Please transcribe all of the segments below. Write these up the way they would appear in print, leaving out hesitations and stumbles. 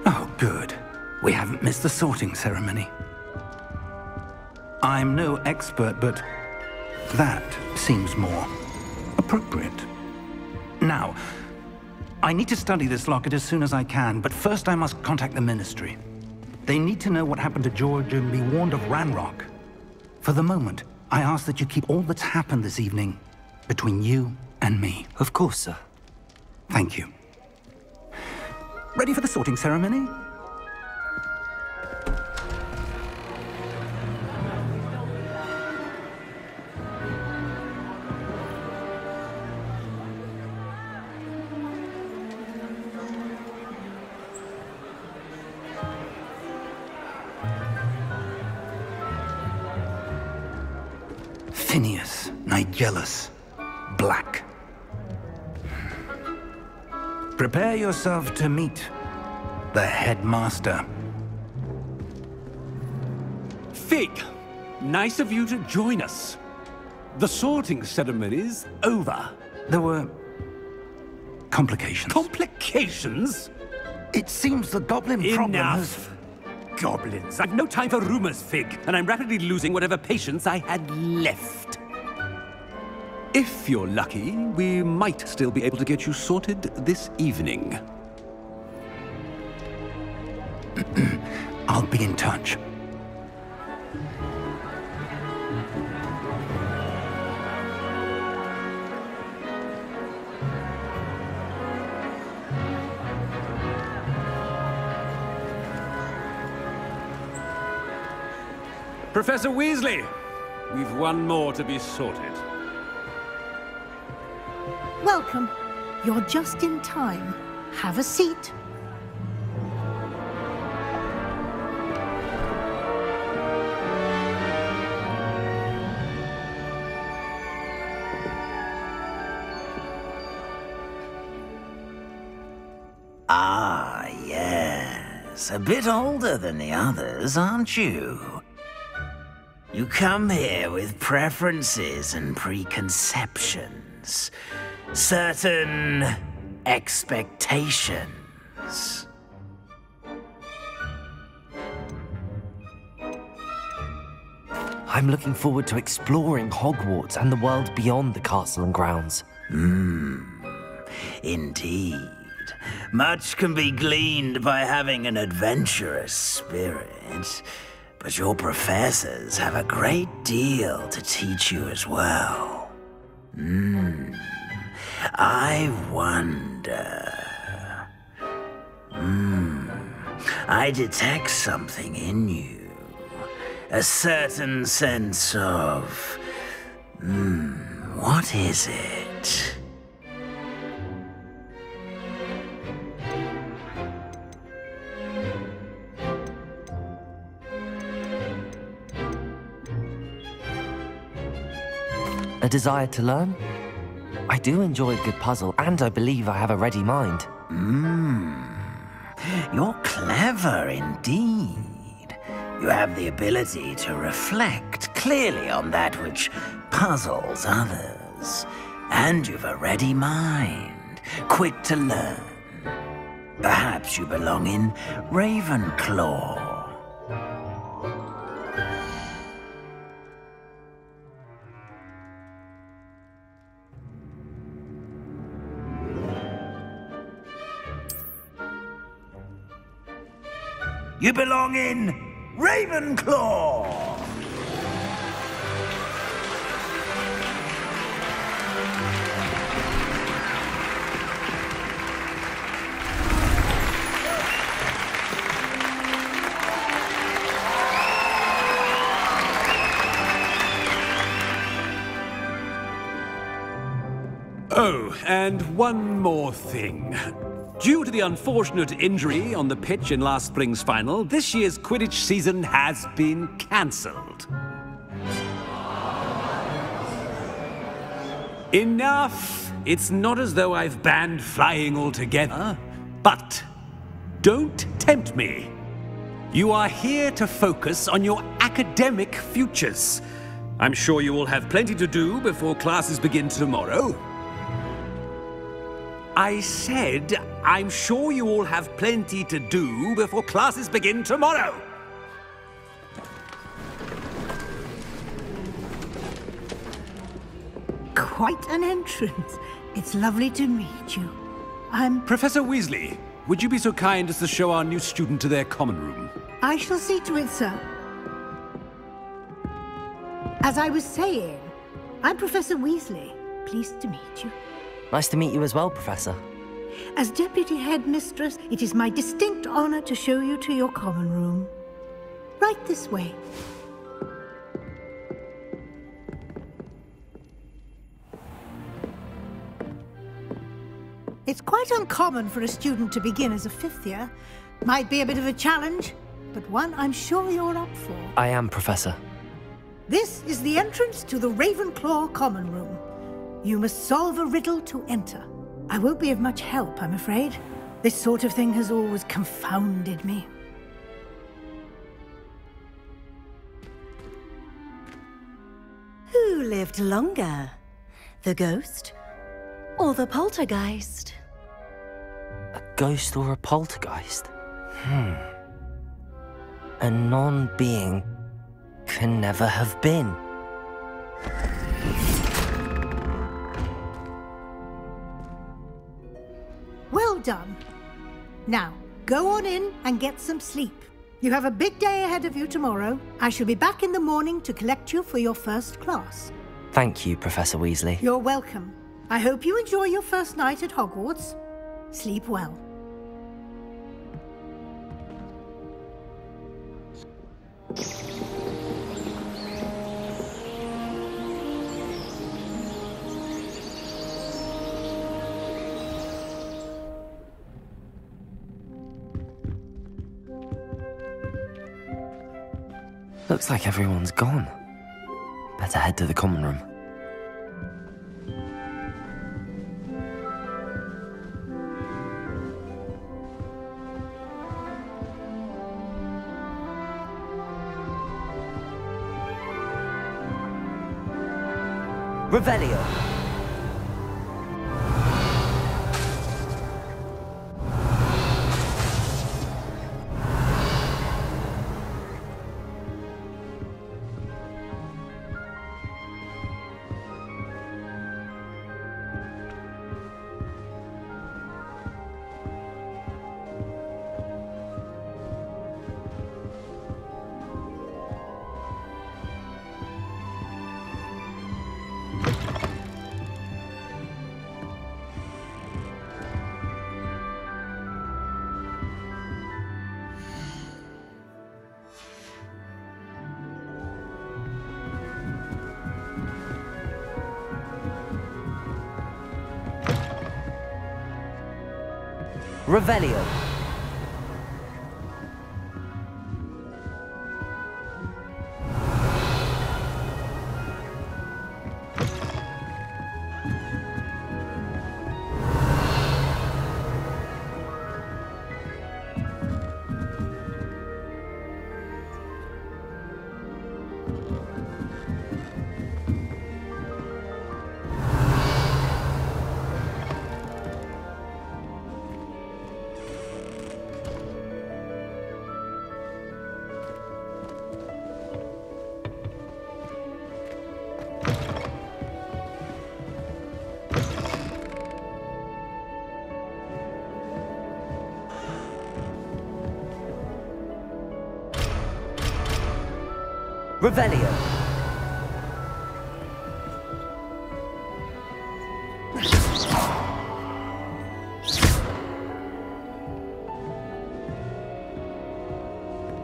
Oh, good. We haven't missed the sorting ceremony. I'm no expert, but that seems more appropriate. Now, I need to study this locket as soon as I can, but first I must contact the Ministry. They need to know what happened to George and be warned of Ranrock. For the moment, I ask that you keep all that's happened this evening between you and me. Of course, sir. Thank you. Ready for the sorting ceremony? Phineas, Nigellus, Black. Prepare yourself to meet the headmaster. Fig, nice of you to join us. The sorting ceremony's over. There were complications. Complications? It seems the goblin problem has... Enough! Goblins. I've no time for rumors, Fig, and I'm rapidly losing whatever patience I had left. If you're lucky, we might still be able to get you sorted this evening. I'll be in touch. Professor Weasley, we've one more to be sorted. Welcome. You're just in time. Have a seat. Ah, yes. A bit older than the others, aren't you? You come here with preferences and preconceptions. Certain expectations. I'm looking forward to exploring Hogwarts and the world beyond the castle and grounds. Indeed. Much can be gleaned by having an adventurous spirit, but your professors have a great deal to teach you as well. I wonder... I detect something in you. A certain sense of... what is it? A desire to learn? I do enjoy a good puzzle, and I believe I have a ready mind. You're clever indeed. You have the ability to reflect clearly on that which puzzles others. And you've a ready mind, quick to learn. Perhaps you belong in Ravenclaw. You belong in Ravenclaw! Oh, and one more thing. Due to the unfortunate injury on the pitch in last spring's final, this year's Quidditch season has been cancelled. Enough! It's not as though I've banned flying altogether, but don't tempt me. You are here to focus on your academic futures. I'm sure you will have plenty to do before classes begin tomorrow. I said I'm sure you all have plenty to do before classes begin tomorrow. Quite an entrance. It's lovely to meet you. I'm... Professor Weasley, would you be so kind as to show our new student to their common room? I shall see to it, sir. As I was saying, I'm Professor Weasley. Pleased to meet you. Nice to meet you as well, Professor. As Deputy Headmistress, it is my distinct honor to show you to your common room. Right this way. It's quite uncommon for a student to begin as a fifth year. Might be a bit of a challenge, but one I'm sure you're up for. I am, Professor. This is the entrance to the Ravenclaw common room. You must solve a riddle to enter. I won't be of much help, I'm afraid. This sort of thing has always confounded me. Who lived longer? The ghost or the poltergeist? A ghost or a poltergeist? A non-being can never have been. Well done. Now, go on in and get some sleep. You have a big day ahead of you tomorrow. I shall be back in the morning to collect you for your first class. Thank you, Professor Weasley. You're welcome. I hope you enjoy your first night at Hogwarts. Sleep well. Looks like everyone's gone. Better head to the common room. Revelio. Revelio. Revelio.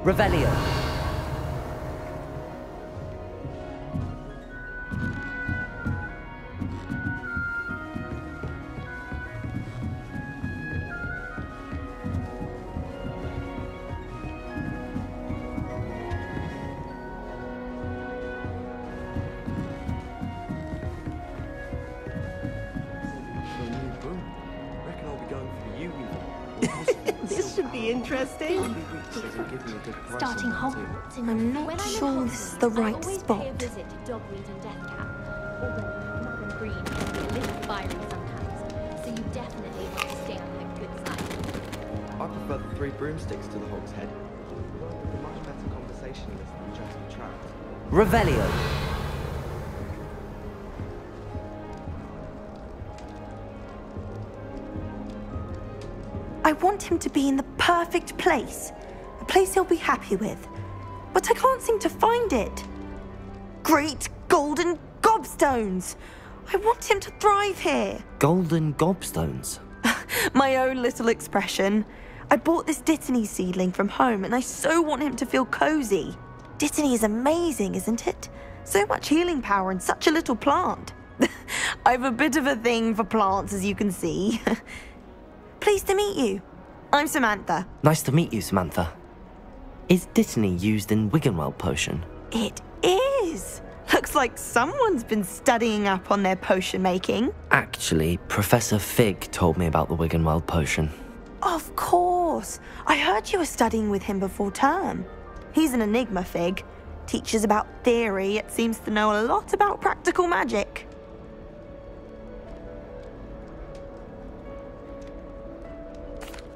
Revelio. This should be interesting. Starting Hogwarts in I'm not sure this is the right spot. Visit to Dogweed and Deathcap. Although Mother Green can be a little fiery sometimes, so you definitely prefer the 3 broomsticks to the hog's head. You're a much better conversationalist than just a trout. Revelio. I want him to be in the perfect place. A place he'll be happy with. But I can't seem to find it. Great golden gobstones! I want him to thrive here. Golden gobstones? My own little expression. I bought this Dittany seedling from home and I so want him to feel cozy. Dittany is amazing, isn't it? So much healing power in such a little plant. I've a bit of a thing for plants, as you can see. Pleased to meet you. I'm Samantha. Nice to meet you, Samantha. Is Dittany used in Wiggenweld potion? It is. Looks like someone's been studying up on their potion making. Actually, Professor Fig told me about the Wiggenweld potion. Of course. I heard you were studying with him before term. He's an enigma, Fig. Teaches about theory, yet seems to know a lot about practical magic.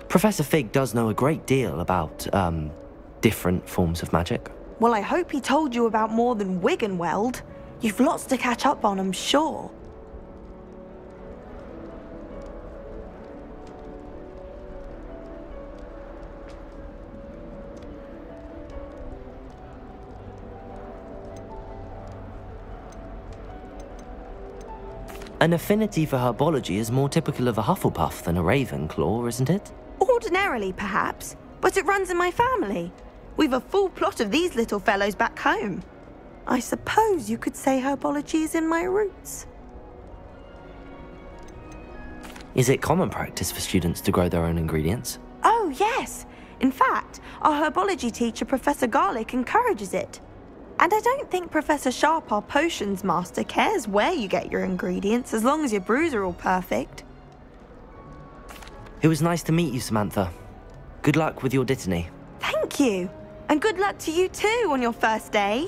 Professor Fig does know a great deal about, different forms of magic. Well, I hope he told you about more than Wiggenweld. You've lots to catch up on, I'm sure. An affinity for herbology is more typical of a Hufflepuff than a Ravenclaw, isn't it? Ordinarily, perhaps, but it runs in my family. We've a full plot of these little fellows back home. I suppose you could say herbology is in my roots. Is it common practice for students to grow their own ingredients? Oh, yes. In fact, our herbology teacher, Professor Garlick, encourages it. And I don't think Professor Sharp, our potions master, cares where you get your ingredients, as long as your brews are all perfect. It was nice to meet you, Samantha. Good luck with your Dittany. Thank you. And good luck to you too on your first day.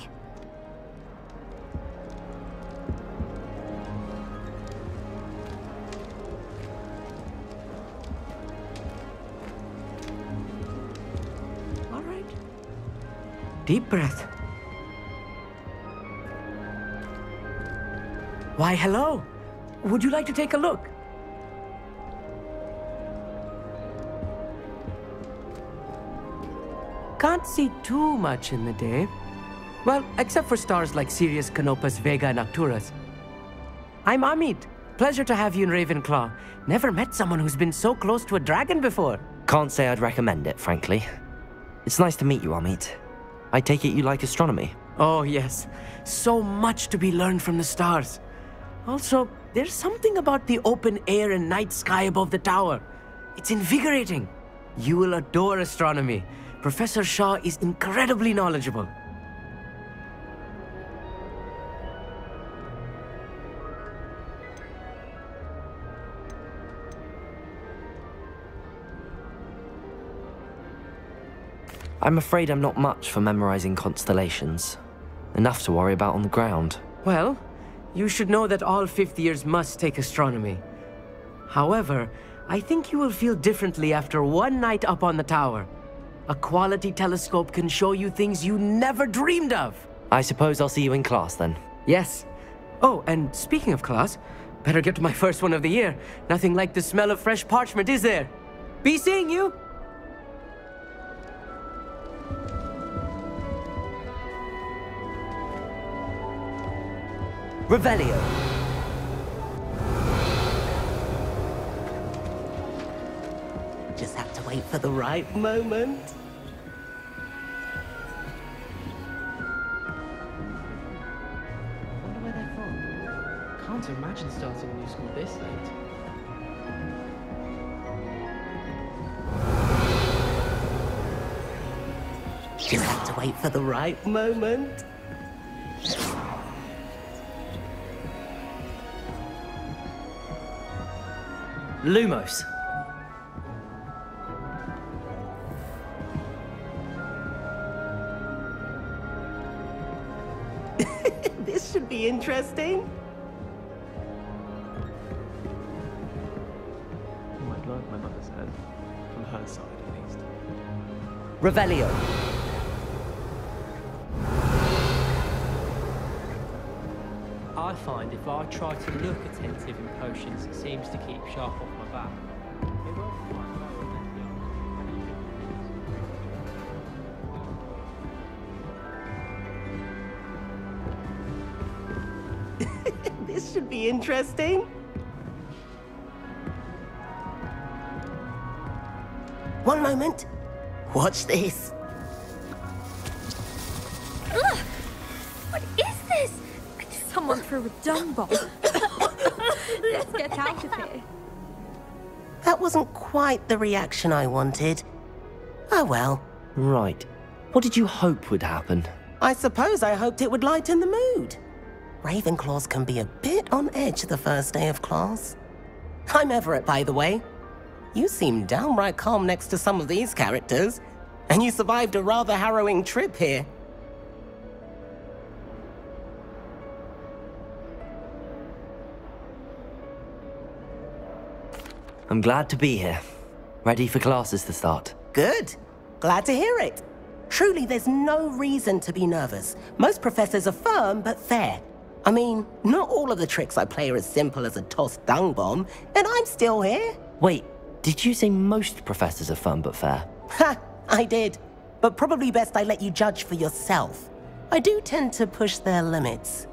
All right. Deep breath. Why, hello. Would you like to take a look? Can't see too much in the day. Well, except for stars like Sirius, Canopus, Vega, and Arcturus. I'm Amit. Pleasure to have you in Ravenclaw. Never met someone who's been so close to a dragon before. Can't say I'd recommend it, frankly. It's nice to meet you, Amit. I take it you like astronomy? Oh, yes. So much to be learned from the stars. Also, there's something about the open air and night sky above the tower. It's invigorating. You will adore astronomy. Professor Shaw is incredibly knowledgeable. I'm afraid I'm not much for memorizing constellations. Enough to worry about on the ground. Well, you should know that all fifth years must take astronomy. However, I think you will feel differently after one night up on the tower. A quality telescope can show you things you never dreamed of. I suppose I'll see you in class then. Yes. Oh, and speaking of class, better get to my first one of the year. Nothing like the smell of fresh parchment, is there? Be seeing you! Revelio. Just have to wait for the right moment. Wonder where they're from. Can't imagine starting a new school this late. Just have to wait for the right moment. Lumos. This should be interesting. Oh, I'd like my mother's head. From her side, at least. Revelio. I find if I try to look attentive in potions, it seems to keep sharp off my back. It won't be quite well, This should be interesting. One moment. Watch this. Ugh! What is this? Someone threw a dung bomb. Let's get out of here. That wasn't quite the reaction I wanted. Oh well. Right. What did you hope would happen? I suppose I hoped it would lighten the mood. Ravenclaws can be a bit on edge the first day of class. I'm Everett, by the way. You seem downright calm next to some of these characters, and you survived a rather harrowing trip here. I'm glad to be here. Ready for classes to start. Good. Glad to hear it. Truly, there's no reason to be nervous. Most professors are firm but fair. I mean, not all of the tricks I play are as simple as a tossed dung bomb, and I'm still here. Wait, did you say most professors are fun but fair? Ha! I did. But probably best I let you judge for yourself. I do tend to push their limits.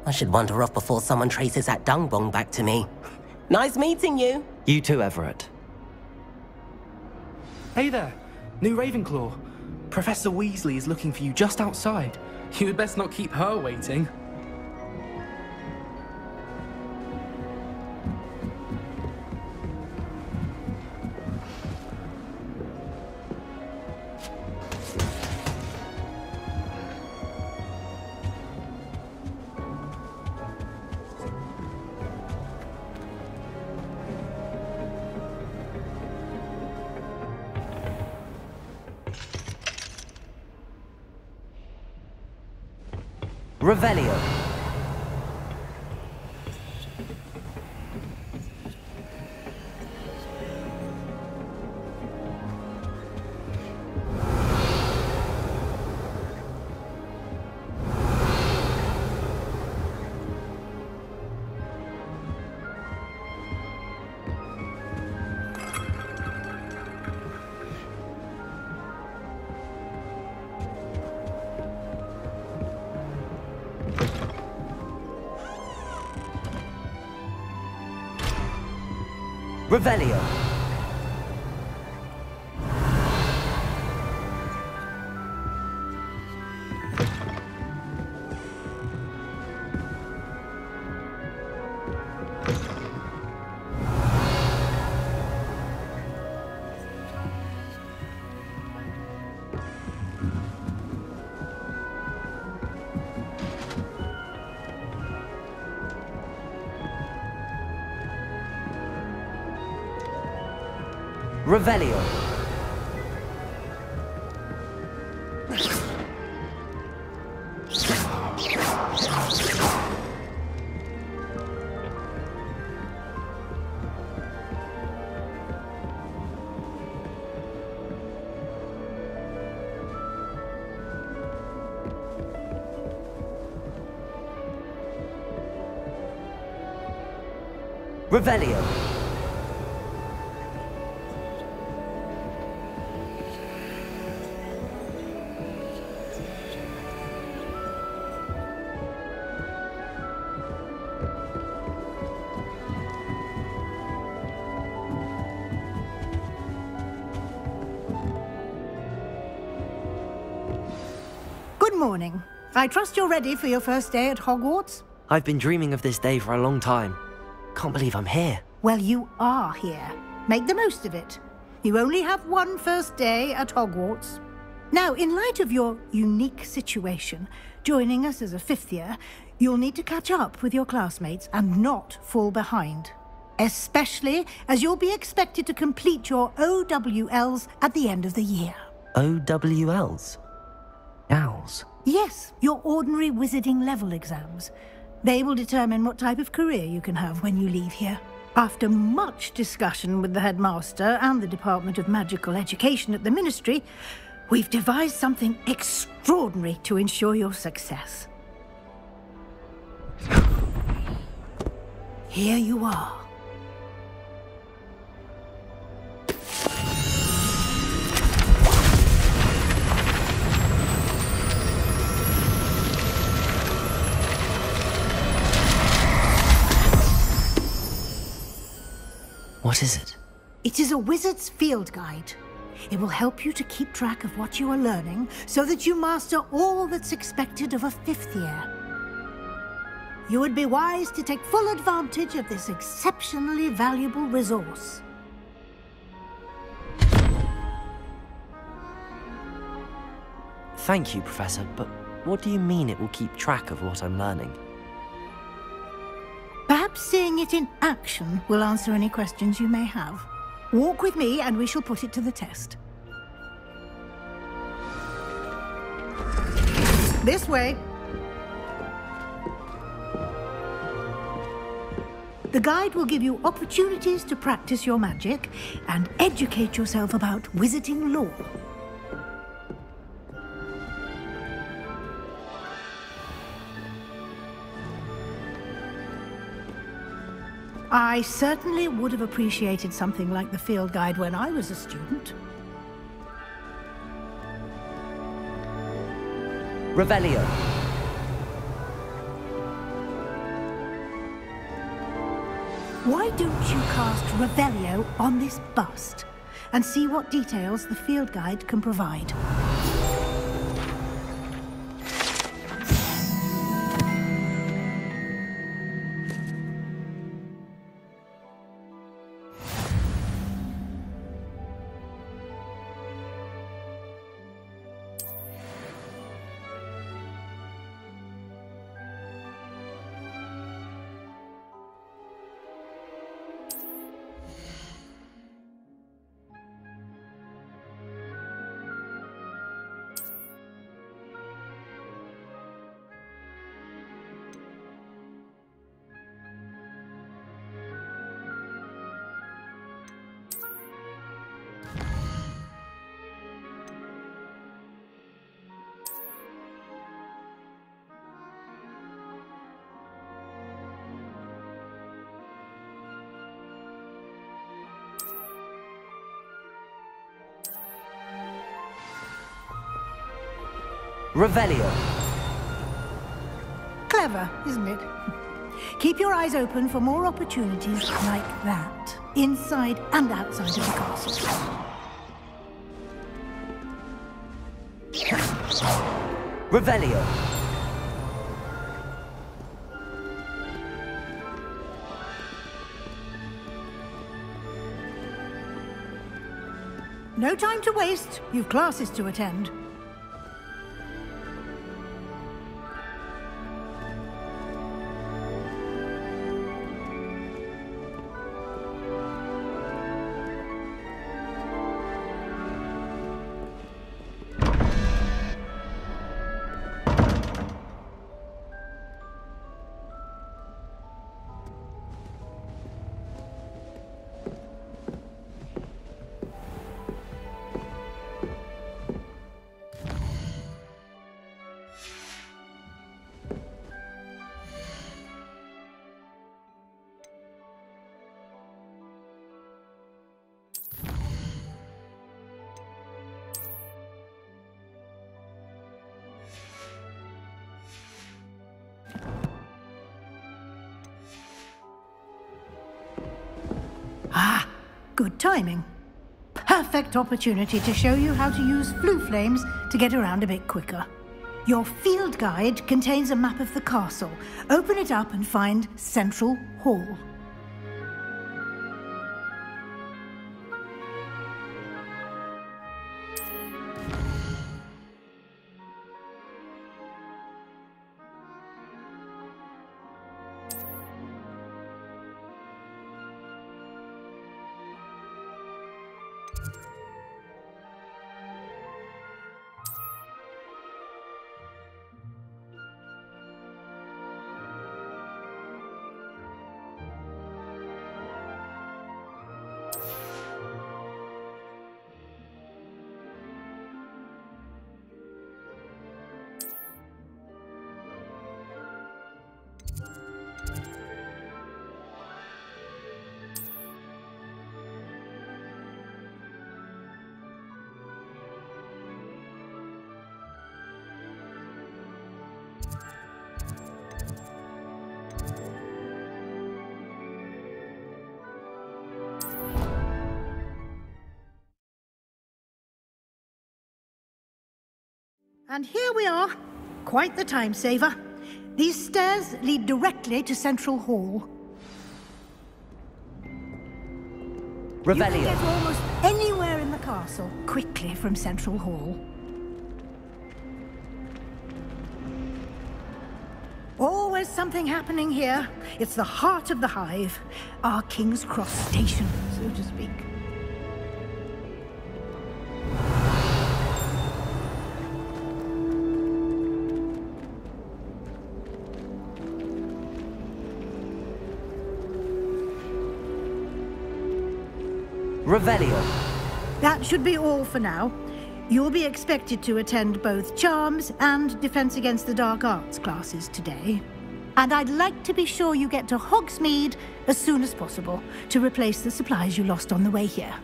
I should wander off before someone traces that dung bomb back to me. Nice meeting you. You too, Everett. Hey there, new Ravenclaw. Professor Weasley is looking for you just outside. You had best not keep her waiting. Revelio. Revelio. Revelio. Revelio. Good morning. I trust you're ready for your first day at Hogwarts? I've been dreaming of this day for a long time. Can't believe I'm here. Well, you are here. Make the most of it. You only have one first day at Hogwarts. Now, in light of your unique situation, joining us as a fifth year, you'll need to catch up with your classmates and not fall behind. Especially as you'll be expected to complete your OWLs at the end of the year. OWLs? Owls? Yes, your ordinary wizarding level exams. They will determine what type of career you can have when you leave here. After much discussion with the headmaster and the Department of Magical Education at the Ministry, We've devised something extraordinary to ensure your success. Here you are. What is it? It is a wizard's field guide. It will help you to keep track of what you are learning so that you master all that's expected of a 5th year. You would be wise to take full advantage of this exceptionally valuable resource. Thank you, Professor, but what do you mean it will keep track of what I'm learning? Perhaps seeing it in action will answer any questions you may have. Walk with me and we shall put it to the test. This way. The guide will give you opportunities to practice your magic and educate yourself about wizarding lore. I certainly would have appreciated something like the field guide when I was a student. Revelio. Why don't you cast Revelio on this bust and see what details the field guide can provide? Revelio. Clever, isn't it? Keep your eyes open for more opportunities like that, inside and outside of the castle. Revelio. No time to waste. You've classes to attend. Ah, good timing. Perfect opportunity to show you how to use flue flames to get around a bit quicker. Your field guide contains a map of the castle. Open it up and find Central Hall. And here we are. Quite the time saver. These stairs lead directly to Central Hall. You can Revelio. get almost anywhere in the castle quickly from Central Hall. Always something happening here. It's the heart of the hive. Our King's Cross station, so to speak. Revelio. That should be all for now. You'll be expected to attend both Charms and Defense Against the Dark Arts classes today. And I'd like to be sure you get to Hogsmeade as soon as possible to replace the supplies you lost on the way here.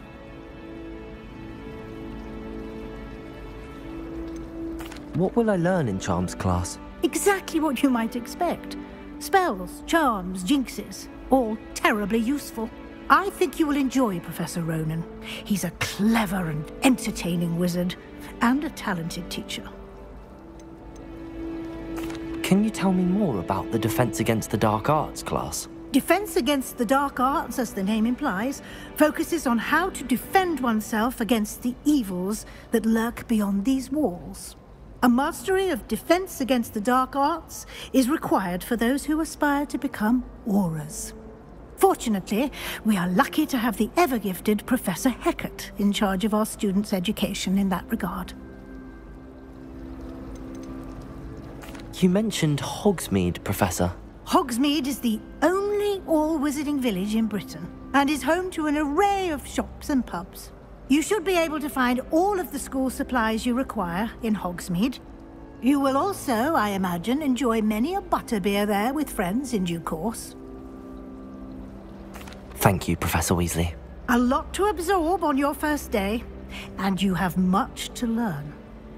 What will I learn in Charms class? Exactly what you might expect. Spells, charms, jinxes, all terribly useful. I think you will enjoy Professor Ronan. He's a clever and entertaining wizard, and a talented teacher. Can you tell me more about the Defense Against the Dark Arts class? Defense Against the Dark Arts, as the name implies, focuses on how to defend oneself against the evils that lurk beyond these walls. A mastery of Defense Against the Dark Arts is required for those who aspire to become Aurors. Fortunately, we are lucky to have the ever-gifted Professor Hecat in charge of our students' education in that regard. You mentioned Hogsmeade, Professor. Hogsmeade is the only all-wizarding village in Britain, and is home to an array of shops and pubs. You should be able to find all of the school supplies you require in Hogsmeade. You will also, I imagine, enjoy many a butterbeer there with friends in due course. Thank you, Professor Weasley. A lot to absorb on your first day, and you have much to learn.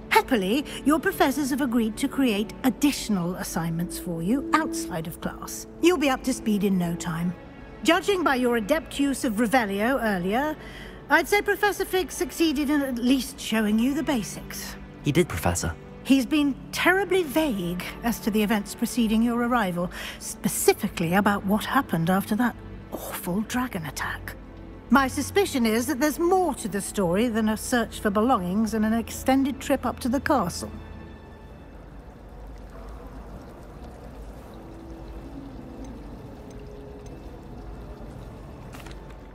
Happily, your professors have agreed to create additional assignments for you outside of class. You'll be up to speed in no time. Judging by your adept use of Revelio earlier, I'd say Professor Fig succeeded in at least showing you the basics. He did, Professor. He's been terribly vague as to the events preceding your arrival, specifically about what happened after that awful dragon attack. My suspicion is that there's more to the story than a search for belongings and an extended trip up to the castle.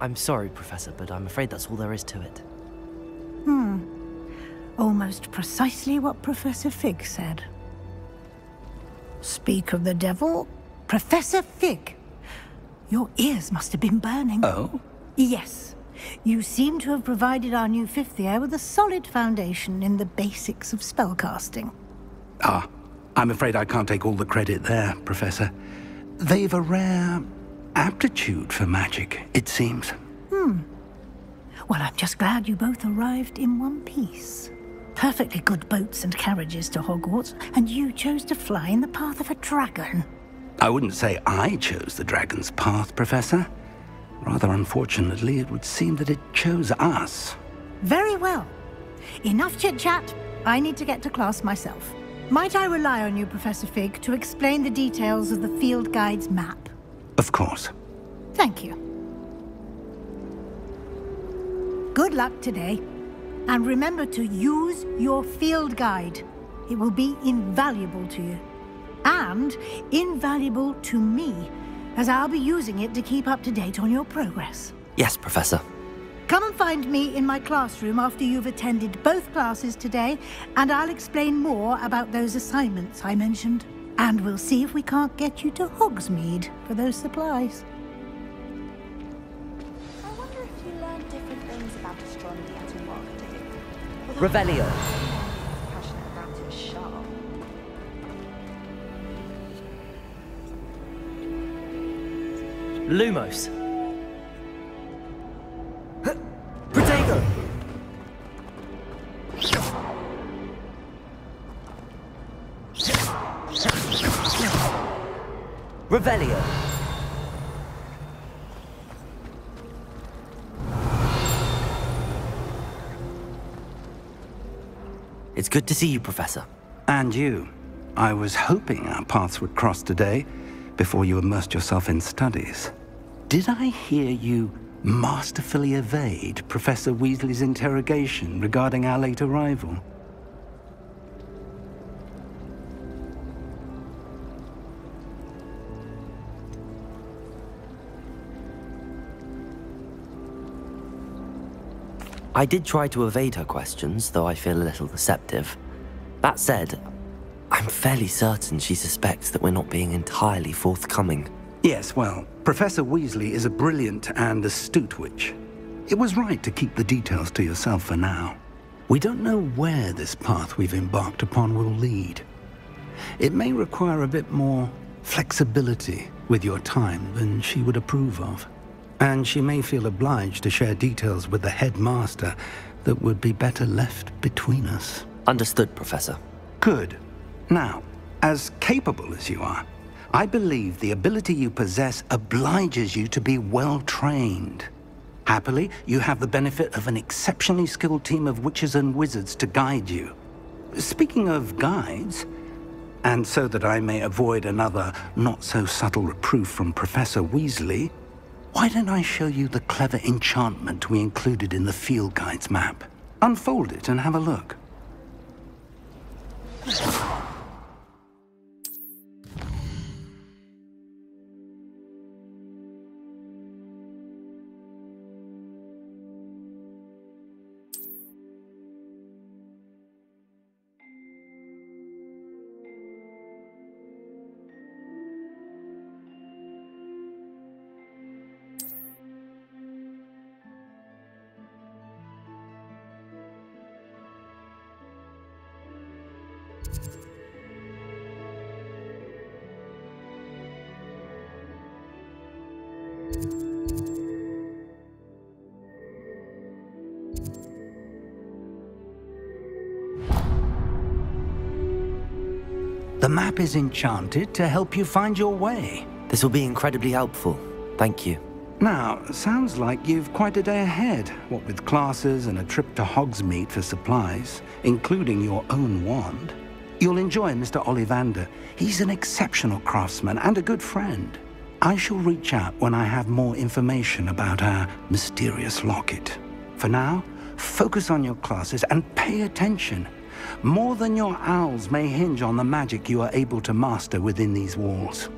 I'm sorry, Professor, but I'm afraid that's all there is to it. Almost precisely what Professor Fig said. Speak of the devil, Professor Fig. Your ears must have been burning. Oh? Yes. You seem to have provided our new fifth year with a solid foundation in the basics of spellcasting. Ah, I'm afraid I can't take all the credit there, Professor. They've a rare aptitude for magic, it seems. Well, I'm just glad you both arrived in one piece. Perfectly good boats and carriages to Hogwarts, and you chose to fly in the path of a dragon. I wouldn't say I chose the dragon's path, Professor. Rather unfortunately, it would seem that it chose us. Very well. Enough chit-chat. I need to get to class myself. Might I rely on you, Professor Fig, to explain the details of the field guide's map? Of course. Thank you. Good luck today. And remember to use your field guide. It will be invaluable to you. And invaluable to me, as I'll be using it to keep up to date on your progress. Yes, Professor. Come and find me in my classroom after you've attended both classes today, and I'll explain more about those assignments I mentioned. And we'll see if we can't get you to Hogsmeade for those supplies. I wonder if you learned different things about astronomy at a work. Revelio. Passionate about it sharp. Lumos. Protego. Revelio. It's good to see you, Professor. And you. I was hoping our paths would cross today, before you immersed yourself in studies. Did I hear you masterfully evade Professor Weasley's interrogation regarding our late arrival? I did try to evade her questions, though I feel a little deceptive. That said, I'm fairly certain she suspects that we're not being entirely forthcoming. Yes, well, Professor Weasley is a brilliant and astute witch. It was right to keep the details to yourself for now. We don't know where this path we've embarked upon will lead. It may require a bit more flexibility with your time than she would approve of. And she may feel obliged to share details with the headmaster that would be better left between us. Understood, Professor. Good. Now, as capable as you are, I believe the ability you possess obliges you to be well-trained. Happily, you have the benefit of an exceptionally skilled team of witches and wizards to guide you. Speaking of guides, and so that I may avoid another not-so-subtle reproof from Professor Weasley, why don't I show you the clever enchantment we included in the field guide's map? Unfold it and have a look. The map is enchanted to help you find your way. This will be incredibly helpful. Thank you. Now, sounds like you've quite a day ahead, what with classes and a trip to Hogsmeade for supplies, including your own wand. You'll enjoy Mr. Ollivander. He's an exceptional craftsman and a good friend. I shall reach out when I have more information about our mysterious locket. For now, focus on your classes and pay attention. More than your owls may hinge on the magic you are able to master within these walls.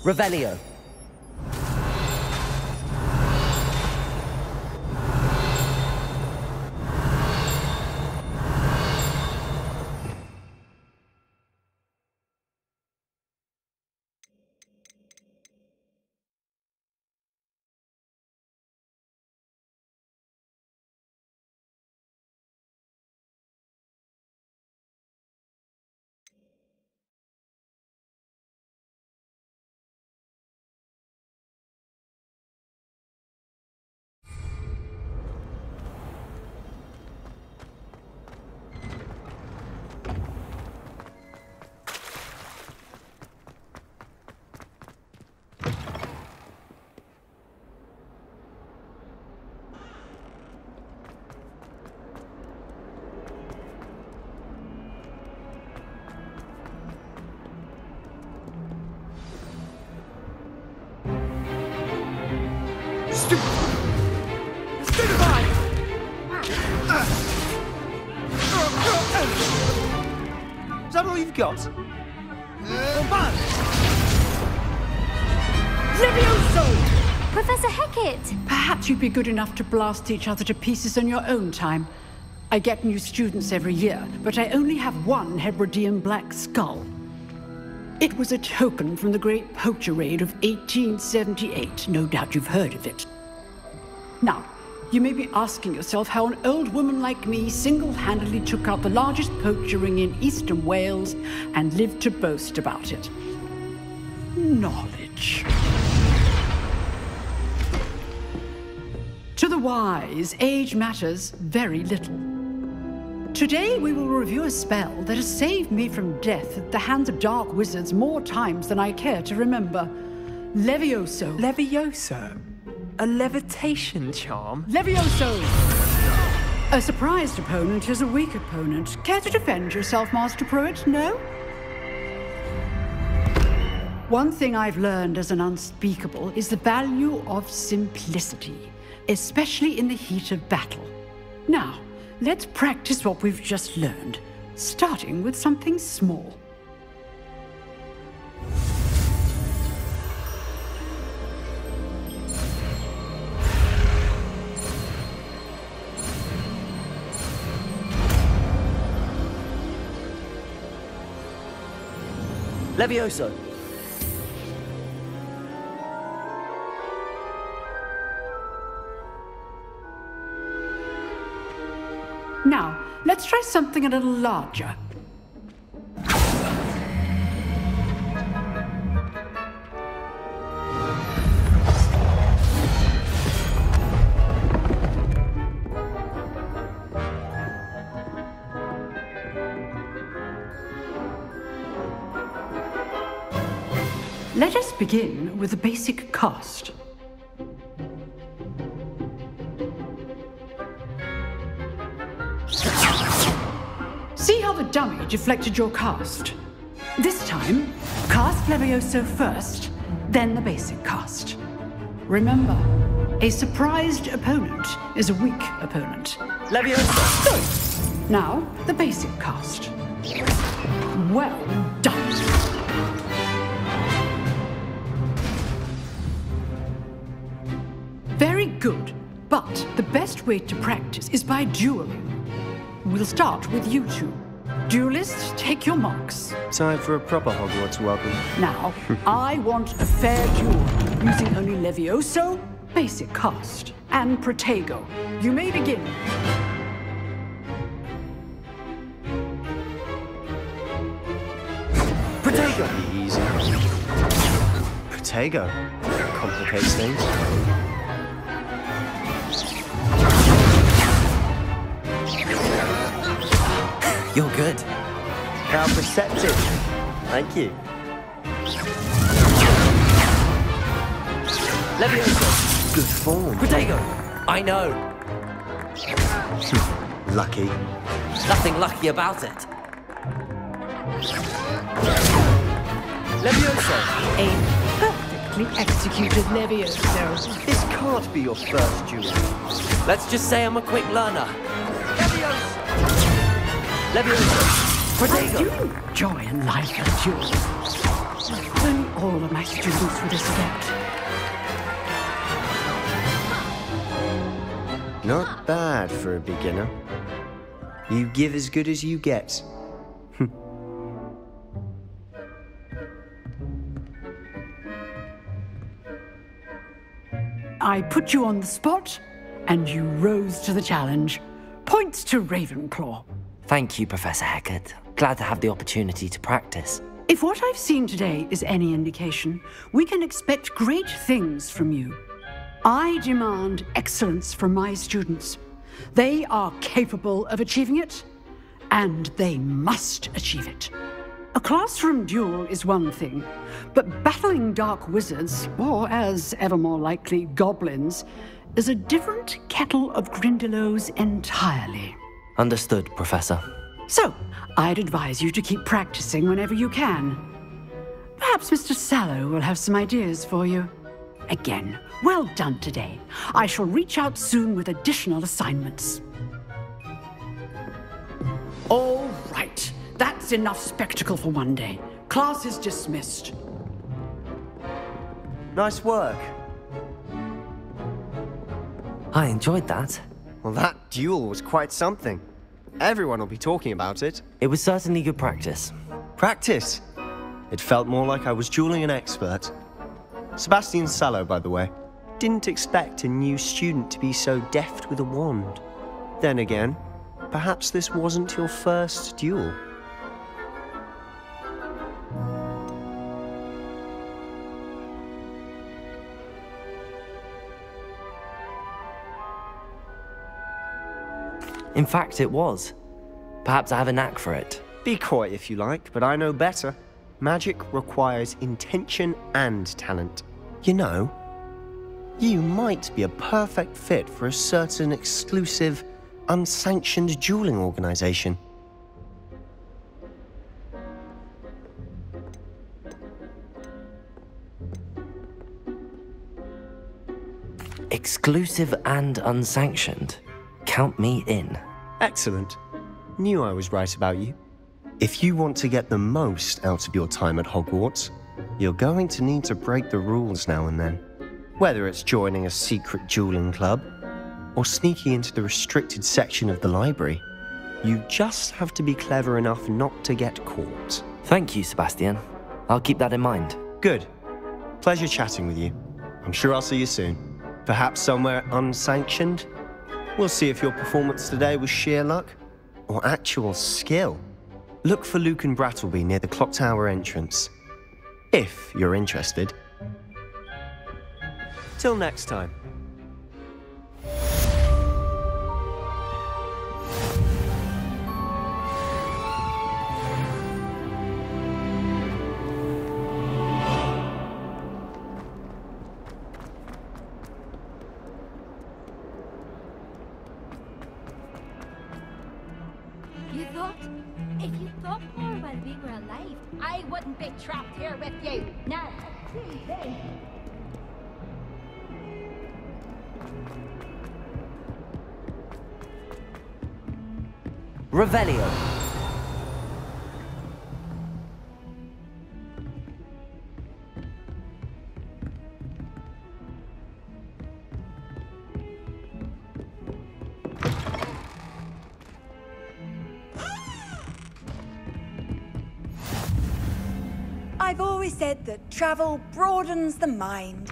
Revelio. Is that all you've got? Levioso! Professor Hecat! Perhaps you'd be good enough to blast each other to pieces on your own time. I get new students every year, but I only have one Hebridean black skull. It was a token from the Great Poacher Raid of 1878. No doubt you've heard of it. Now, you may be asking yourself how an old woman like me single-handedly took out the largest poacher ring in eastern Wales and lived to boast about it. Knowledge. To the wise, age matters very little. Today we will review a spell that has saved me from death at the hands of dark wizards more times than I care to remember. Levioso. Levioso? A levitation charm? Levioso! A surprised opponent is a weak opponent. Care to defend yourself, Master Pruitt? No? One thing I've learned as an unspeakable is the value of simplicity, especially in the heat of battle. Now, let's practice what we've just learned, starting with something small. Levioso! Now, let's try something a little larger. Let us begin with the basic cast. See how the dummy deflected your cast? This time, cast Levioso first, then the basic cast. Remember, a surprised opponent is a weak opponent. Levioso! Good. Now, the basic cast. Well done. Very good, but the best way to practice is by dueling. We'll start with you two. Duelists, take your marks. Time for a proper Hogwarts welcome. Now, I want a fair duel, using only Levioso, basic cast, and Protego. You may begin. Protego! Easy. Protego. Complicates things. You're good. How perceptive. Thank you. Levioso! Good form. Protego! I know. Lucky. Nothing lucky about it. Levioso! A perfectly executed Levioso. This can't be your first duel. Let's just say I'm a quick learner. Levioso! Protego! I do enjoy a lively duel. Only all of my students would adept. Not bad for a beginner. You give as good as you get. I put you on the spot, and you rose to the challenge. Points to Ravenclaw. Thank you, Professor Hecat. Glad to have the opportunity to practice. If what I've seen today is any indication, we can expect great things from you. I demand excellence from my students. They are capable of achieving it, and they must achieve it. A classroom duel is one thing, but battling dark wizards, or as ever more likely, goblins, is a different kettle of Grindylows entirely. Understood, Professor. So, I'd advise you to keep practicing whenever you can. Perhaps Mr. Sallow will have some ideas for you. Again, well done today. I shall reach out soon with additional assignments. All right. That's enough spectacle for one day. Class is dismissed. Nice work. I enjoyed that. Well, that duel was quite something. Everyone will be talking about it. It was certainly good practice. Practice? It felt more like I was dueling an expert. Sebastian Sallow, by the way. Didn't expect a new student to be so deft with a wand. Then again, perhaps this wasn't your first duel. In fact, it was. Perhaps I have a knack for it. Be coy if you like, but I know better. Magic requires intention and talent. You know, you might be a perfect fit for a certain exclusive, unsanctioned dueling organization. Exclusive and unsanctioned. Count me in. Excellent. Knew I was right about you. If you want to get the most out of your time at Hogwarts, you're going to need to break the rules now and then. Whether it's joining a secret dueling club, or sneaking into the restricted section of the library, you just have to be clever enough not to get caught. Thank you, Sebastian. I'll keep that in mind. Good. Pleasure chatting with you. I'm sure I'll see you soon. Perhaps somewhere unsanctioned? We'll see if your performance today was sheer luck or actual skill. Look for Luke and Brattleby near the clock tower entrance, if you're interested. Till next time. If you thought more while we were alive, I wouldn't be trapped here with you. Now, Revelio. I've always said that travel broadens the mind.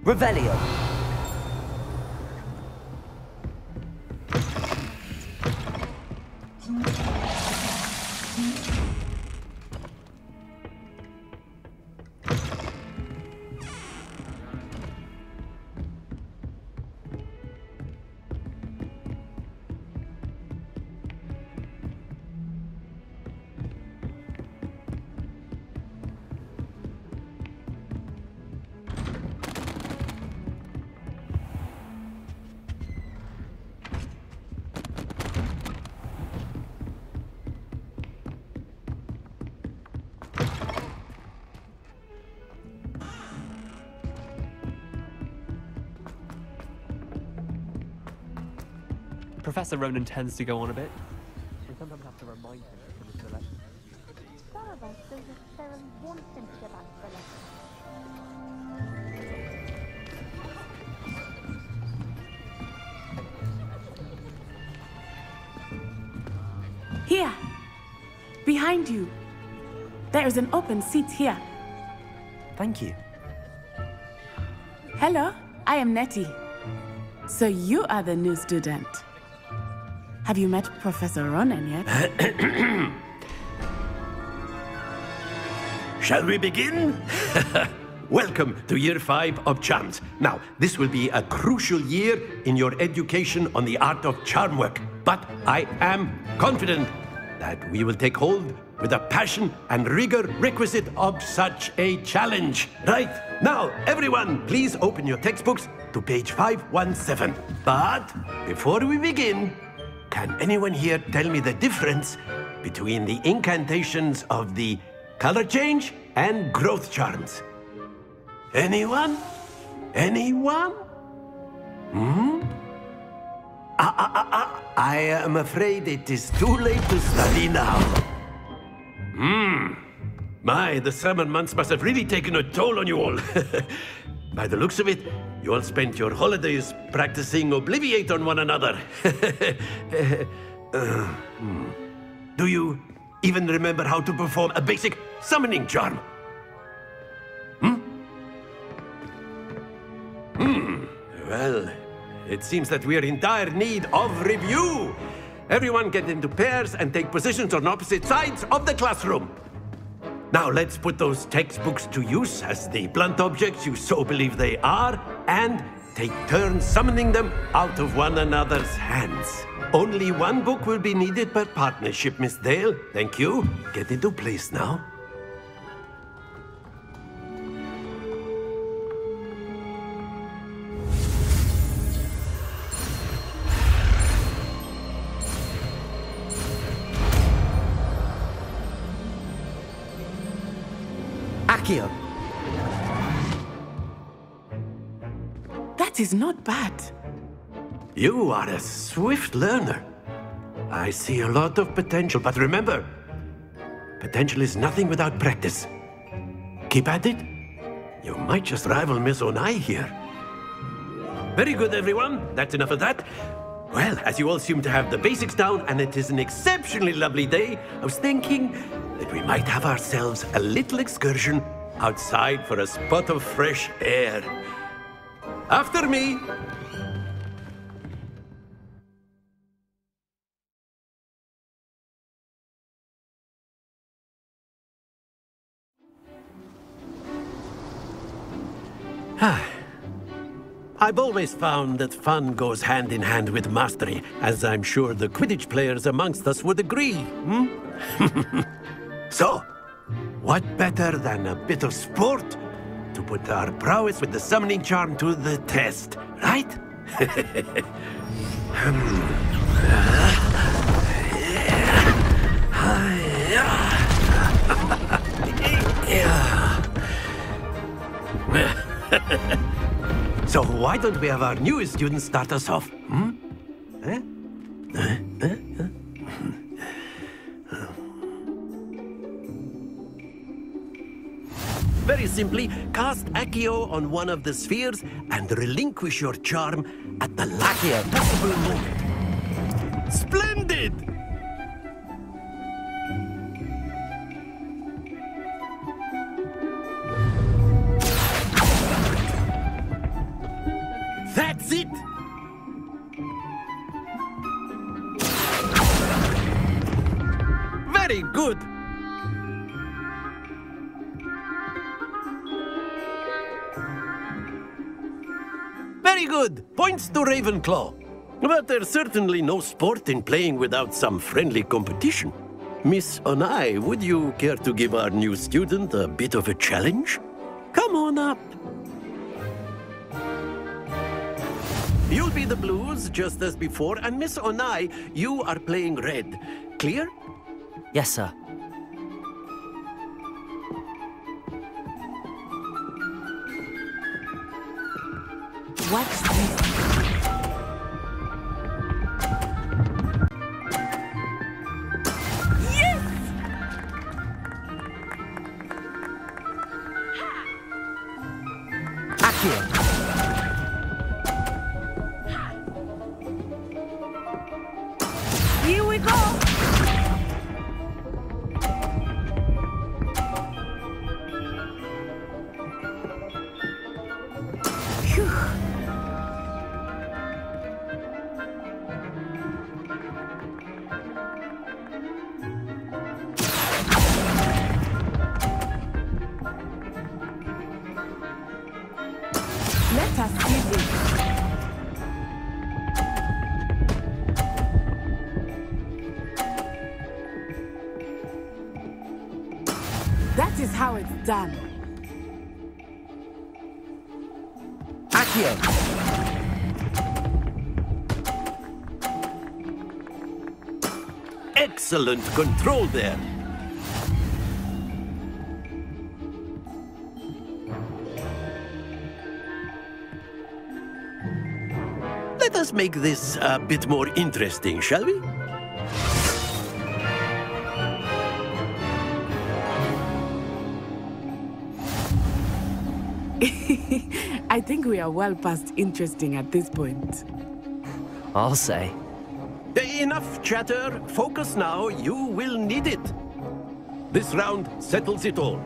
Revelio. Professor Ronan tends to go on a bit. We sometimes have to remind him to come to the left. some of us feel that Saren wants him to go back to the lesson. Here! Behind you! There is an open seat here. Thank you. Hello, I am Nettie. So you are the new student. Have you met Professor Ronan yet? Shall we begin? Welcome to Year 5 of Charms. Now, this will be a crucial year in your education on the art of charm work. But I am confident that we will take hold with the passion and rigor requisite of such a challenge. Right, now, everyone, please open your textbooks to page 517. But before we begin, can anyone here tell me the difference between the incantations of the color change and growth charms? Anyone? Anyone? I am afraid it is too late to study now. My, the summer months must have really taken a toll on you all. By the looks of it, You all spent your holidays practicing Obliviate on one another. Do you even remember how to perform a basic summoning charm? Well, it seems that we are in dire need of review. Everyone get into pairs and take positions on opposite sides of the classroom. Now let's put those textbooks to use as the blunt objects you so believe they are, and take turns summoning them out of one another's hands. Only one book will be needed per partnership, Miss Dale. Thank you. Get into place now. Accio. That is not bad. You are a swift learner. I see a lot of potential, but remember, potential is nothing without practice. Keep at it. You might just rival Miss Onai here. Very good, everyone. That's enough of that. Well, as you all seem to have the basics down, and it is an exceptionally lovely day, I was thinking that we might have ourselves a little excursion outside for a spot of fresh air. After me. I've always found that fun goes hand in hand with mastery, as I'm sure the Quidditch players amongst us would agree. So, what better than a bit of sport to put our prowess with the summoning charm to the test, right? So why don't we have our newest student start us off? Very simply, cast Accio on one of the spheres and relinquish your charm at the last possible moment. Splendid! That's it! Very good! Very good! Points to Ravenclaw. But there's certainly no sport in playing without some friendly competition. Miss Onai, would you care to give our new student a bit of a challenge? Come on up. You'll be the blues, just as before, and Miss Onai, you are playing red. Clear? Yes, sir. What's this? Yes! Accio. Here we go! Phew. Let us see this. That is how it's done. Accio. Excellent control there. Let us make this a bit more interesting, shall we? I think we are well past interesting at this point. I'll say. Enough chatter. Focus now. You will need it. This round settles it all.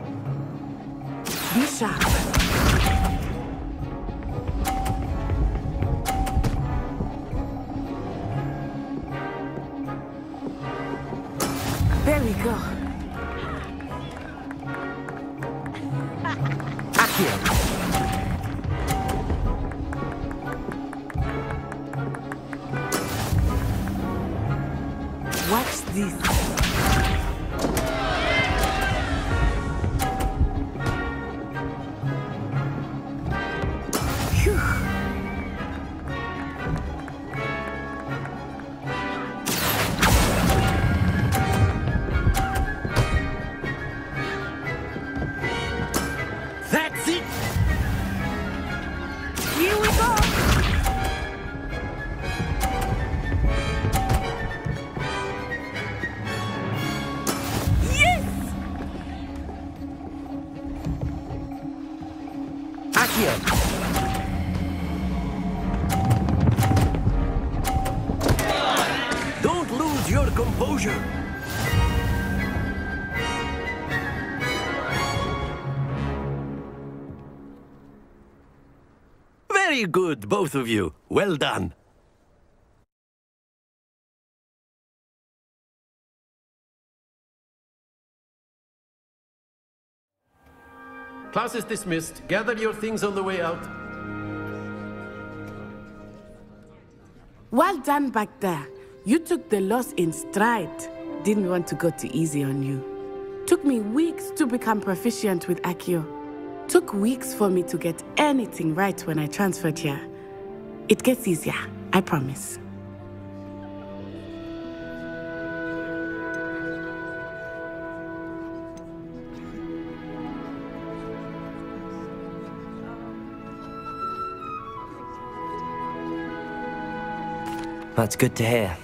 Be sharp. There we go. Accio. Watch this. Phew. That's it! Here we go! Yes! Accio. Don't lose your composure. Very good, both of you. Well done. Class is dismissed. Gather your things on the way out. Well done back there. You took the loss in stride. Didn't want to go too easy on you. Took me weeks to become proficient with Accio. Took weeks for me to get anything right when I transferred here. It gets easier, I promise. That's good to hear.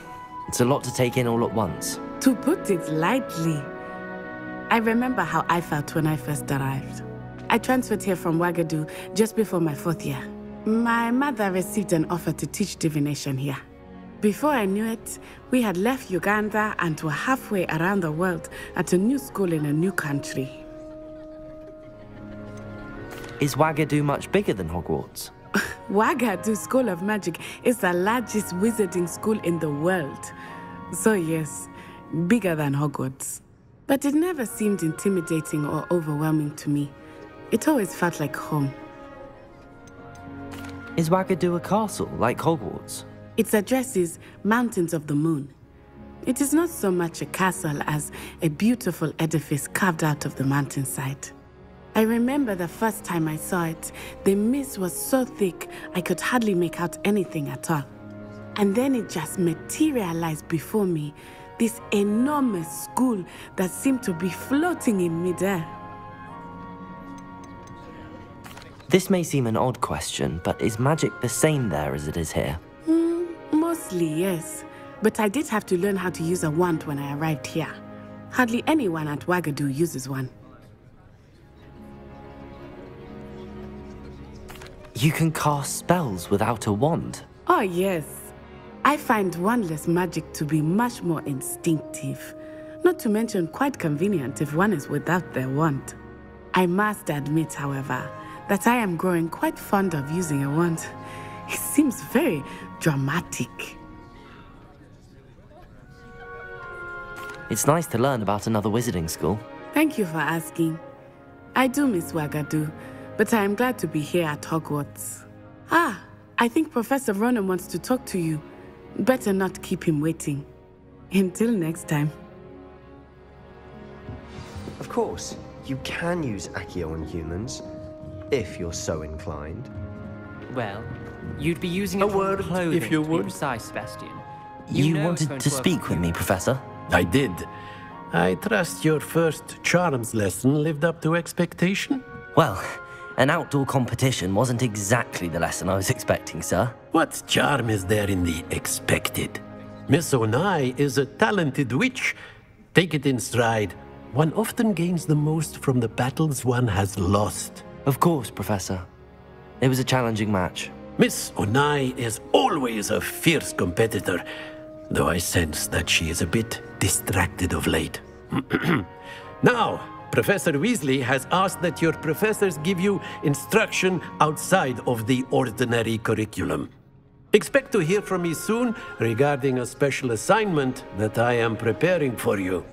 It's a lot to take in all at once. To put it lightly, I remember how I felt when I first arrived. I transferred here from Ouagadougou just before my 4th year. My mother received an offer to teach divination here. Before I knew it, we had left Uganda and were halfway around the world at a new school in a new country. Is Ouagadougou much bigger than Hogwarts? Ouagadougou School of Magic is the largest wizarding school in the world. So yes, bigger than Hogwarts. But it never seemed intimidating or overwhelming to me. It always felt like home. Is Ouagadougou a castle, like Hogwarts? Its address is Mountains of the Moon. It is not so much a castle as a beautiful edifice carved out of the mountainside. I remember the first time I saw it, the mist was so thick I could hardly make out anything at all. And then it just materialized before me, this enormous school that seemed to be floating in midair. This may seem an odd question, but is magic the same there as it is here? Mostly, yes. But I did have to learn how to use a wand when I arrived here. Hardly anyone at Ouagadougou uses one. You can cast spells without a wand? Oh, yes. I find wandless magic to be much more instinctive. Not to mention quite convenient if one is without their wand. I must admit, however, that I am growing quite fond of using a wand. It seems very dramatic. It's nice to learn about another wizarding school. Thank you for asking. I do miss Ouagadougou, but I am glad to be here at Hogwarts. Ah, I think Professor Ronan wants to talk to you. Better not keep him waiting. Until next time. Of course, you can use Accio on humans, if you're so inclined. Well, you'd be using a word clothing if you to be would. precise, Sebastian. You know it's wanted going to work speak for with you. me, Professor? I did. I trust your first charms lesson lived up to expectation? Well, an outdoor competition wasn't exactly the lesson I was expecting, sir. What charm is there in the expected? Miss Onai is a talented witch. Take it in stride. One often gains the most from the battles one has lost. Of course, Professor. It was a challenging match. Miss Onai is always a fierce competitor, though I sense that she is a bit distracted of late. Now, Professor Weasley has asked that your professors give you instruction outside of the ordinary curriculum. Expect to hear from me soon regarding a special assignment that I am preparing for you.